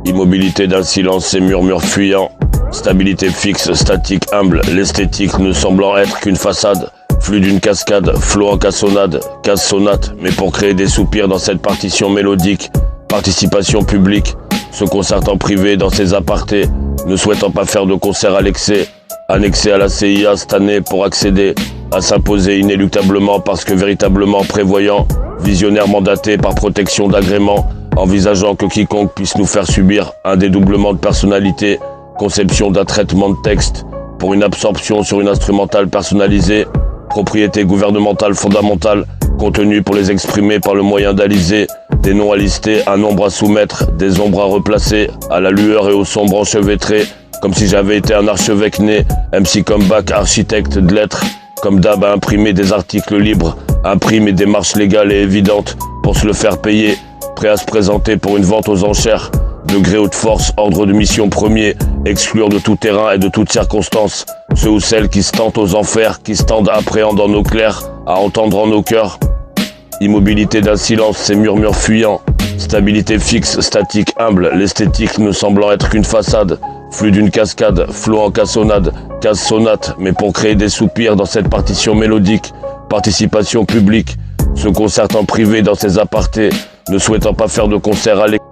Immobilité d'un silence et murmures fuyants. Stabilité fixe, statique, humble, l'esthétique ne semblant être qu'une façade. Flux d'une cascade, flot en cassonade, casse sonate, mais pour créer des soupirs dans cette partition mélodique. Participation publique, se concertant privé dans ses apartés, ne souhaitant pas faire de concert à l'excès, annexé à la CIA cette année pour accéder à s'imposer inéluctablement parce que véritablement prévoyant, visionnaire mandaté par protection d'agrément, envisageant que quiconque puisse nous faire subir un dédoublement de personnalité, conception d'un traitement de texte pour une absorption sur une instrumentale personnalisée, propriété gouvernementale fondamentale, contenu pour les exprimer par le moyen d'aliser, des noms à lister, un nombre à soumettre, des ombres à replacer, à la lueur et au sombre enchevêtré, comme si j'avais été un archevêque né, MC Comeback, architecte de lettres, comme d'hab à imprimer des articles libres, imprime et démarches légales et évidentes pour se le faire payer, prêt à se présenter pour une vente aux enchères, degré haute force, ordre de mission premier, exclure de tout terrain et de toute circonstance, ceux ou celles qui se tentent aux enfers, qui se tendent appréhendant nos clairs, à entendre en nos cœurs. Immobilité d'un silence, ces murmures fuyants. Stabilité fixe, statique, humble, l'esthétique ne semblant être qu'une façade. Flux d'une cascade, flot en cassonade, casse sonate, mais pour créer des soupirs dans cette partition mélodique. Participation publique, se concertant privé dans ses apartés, ne souhaitant pas faire de concert à l'école.